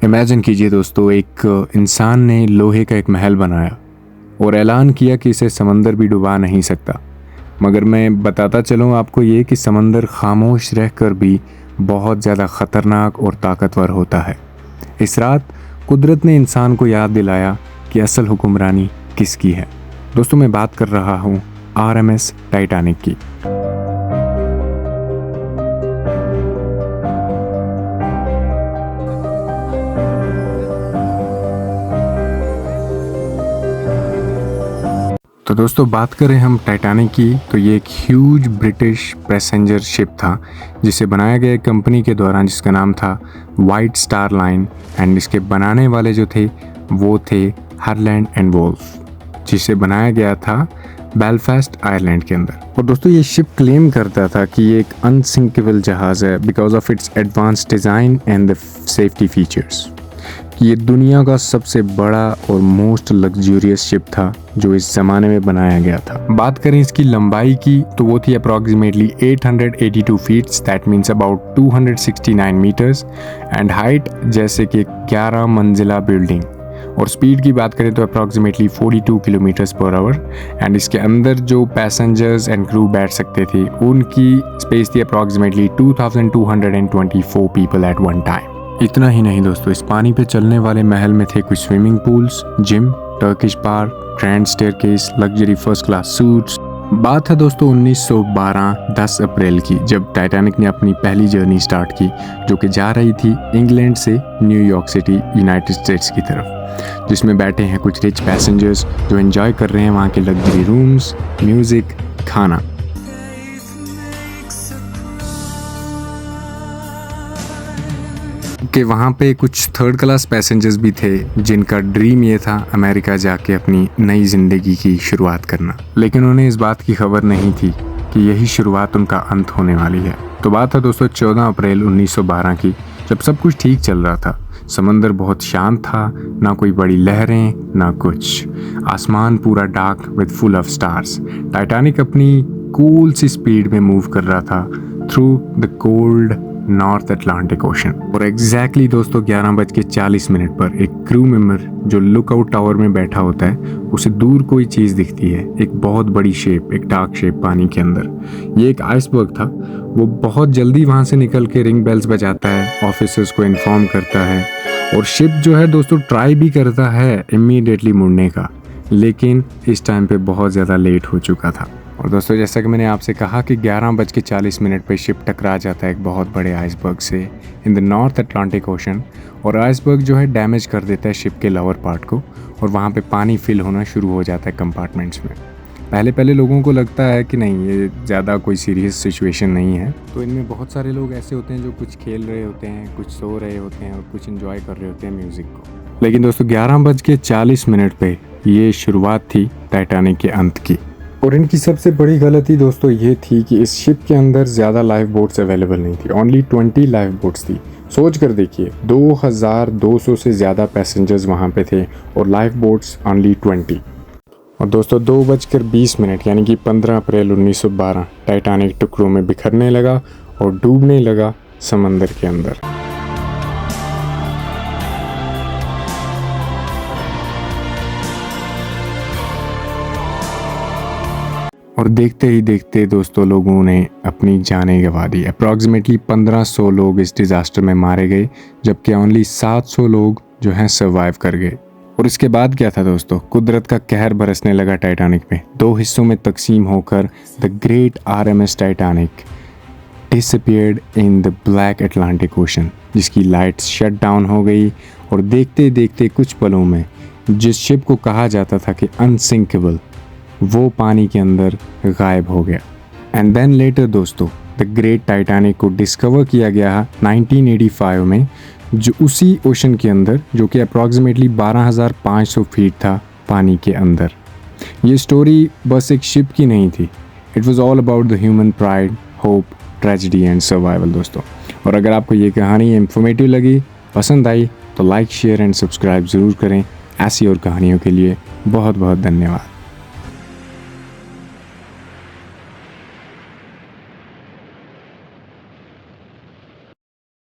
Imagine कीजिए दोस्तों, एक इंसान ने लोहे का एक महल बनाया और ऐलान किया कि इसे समंदर भी डुबा नहीं सकता। मगर मैं बताता चलूँ आपको ये कि समंदर खामोश रहकर भी बहुत ज़्यादा ख़तरनाक और ताकतवर होता है। इस रात कुदरत ने इंसान को याद दिलाया कि असल हुक्मरानी किसकी है। दोस्तों, मैं बात कर रहा हूँ RMS टाइटैनिक की। तो दोस्तों, बात करें हम टाइटैनिक की, तो ये एक ह्यूज ब्रिटिश पैसेंजर शिप था जिसे बनाया गया एक कंपनी के दौरान जिसका नाम था वाइट स्टार लाइन। एंड इसके बनाने वाले जो थे वो थे हारलैंड एंड वोल्फ, जिसे बनाया गया था बेलफास्ट आयरलैंड के अंदर। और दोस्तों, ये शिप क्लेम करता था कि ये एक अनसिंकेबल जहाज़ है because of its advance design and the safety features. ये दुनिया का सबसे बड़ा और मोस्ट लग्जूरियस शिप था जो इस ज़माने में बनाया गया था। बात करें इसकी लंबाई की तो वो थी approximately 882 feets, that means about 269 metres. And height जैसे कि 11 मंजिला बिल्डिंग। और स्पीड की बात करें तो approximately 42 kilometres per hour. And इसके अंदर जो पैसेंजर्स एंड क्रू बैठ सकते थे उनकी स्पेस थी approximately 2224 people at one time. इतना ही नहीं दोस्तों, इस पानी पे चलने वाले महल में थे कुछ swimming pools, gym, Turkish bar, grand staircase, luxury first class suites. बात है दोस्तों 1912 10 अप्रैल की, जब टाइटैनिक ने अपनी पहली जर्नी स्टार्ट की, जो कि जा रही थी इंग्लैंड से न्यूयॉर्क सिटी यूनाइटेड स्टेट्स की तरफ, जिसमें बैठे हैं कुछ रिच पैसेंजर्स जो एंजॉय कर रहे हैं वहाँ के लग्जरी रूम्स, म्यूजिक, खाना। कि वहाँ पे कुछ थर्ड क्लास पैसेंजर्स भी थे जिनका ड्रीम ये था अमेरिका जाके अपनी नई ज़िंदगी की शुरुआत करना, लेकिन उन्हें इस बात की खबर नहीं थी कि यही शुरुआत उनका अंत होने वाली है। तो बात है दोस्तों 14 अप्रैल 1912 की, जब सब कुछ ठीक चल रहा था। समंदर बहुत शांत था, ना कोई बड़ी लहरें ना कुछ, आसमान पूरा dark with full of stars. Titanic अपनी कूल सी स्पीड में मूव कर रहा था through the cold north Atlantic ocean. और एग्जैक्टली दोस्तों 11:40 पर एक क्रू मेंबर जो लुकआउट टावर में बैठा होता है उसे दूर कोई चीज़ दिखती है, एक बहुत बड़ी शेप, एक डार्क शेप पानी के अंदर। ये एक आइसबर्ग था। वो बहुत जल्दी वहाँ से निकल के रिंग बेल्स बजाता है, ऑफिसर्स को इन्फॉर्म करता है और शिप जो है दोस्तों ट्राई भी करता है इमीडिएटली मुड़ने का, लेकिन इस टाइम पे बहुत ज़्यादा लेट हो चुका था। और दोस्तों, जैसा कि मैंने आपसे कहा कि 11:40 पे शिप टकरा जाता है एक बहुत बड़े आइसबर्ग से in the north Atlantic ocean. और आइसबर्ग जो है डैमेज कर देता है शिप के लोअर पार्ट को और वहाँ पे पानी फिल होना शुरू हो जाता है कंपार्टमेंट्स में। पहले लोगों को लगता है कि नहीं, ये ज़्यादा कोई सीरियस सिचुएशन नहीं है। तो इनमें बहुत सारे लोग ऐसे होते हैं जो कुछ खेल रहे होते हैं, कुछ सो रहे होते हैं और कुछ इन्जॉय कर रहे होते हैं म्यूज़िक को। लेकिन दोस्तों 11:40 पे ये शुरुआत थी टाइटैनिक के अंत की। और इनकी सबसे बड़ी गलती दोस्तों ये थी कि इस शिप के अंदर ज़्यादा लाइफ बोट्स अवेलेबल नहीं थी, ओनली 20 लाइफ बोट्स थी। सोच कर देखिए, 2200 से ज़्यादा पैसेंजर्स वहाँ पे थे और लाइफ बोट्स ओनली 20। और दोस्तों 2:20 यानी कि 15 अप्रैल 1912 टाइटैनिक टुकड़ों में बिखरने लगा और डूबने लगा समंदर के अंदर। और देखते ही देखते दोस्तों लोगों ने अपनी जानें गंवा दी। अप्रॉक्सीमेटली 1500 लोग इस डिज़ास्टर में मारे गए, जबकि ओनली 700 लोग जो हैं सर्वाइव कर गए। और इसके बाद क्या था दोस्तों, कुदरत का कहर बरसने लगा टाइटैनिक में। 2 हिस्सों में तकसीम होकर the great RMS Titanic disappeared in the black Atlantic ocean, जिसकी लाइट्स शट डाउन हो गई। और देखते देखते कुछ पलों में जिस शिप को कहा जाता था कि अनसिंकेबल, वो पानी के अंदर गायब हो गया। एंड देन लेटर दोस्तों द ग्रेट टाइटैनिक को डिस्कवर किया गया 1985 में, जो उसी ओशन के अंदर, जो कि अप्रॉक्सीमेटली 12,500 फीट था पानी के अंदर। ये स्टोरी बस एक शिप की नहीं थी, it was all about the human pride, hope, tragedy and survival दोस्तों। और अगर आपको ये कहानी इंफॉर्मेटिव लगी, पसंद आई, तो लाइक, शेयर एंड सब्सक्राइब ज़रूर करें। ऐसी और कहानियों के लिए बहुत बहुत धन्यवाद।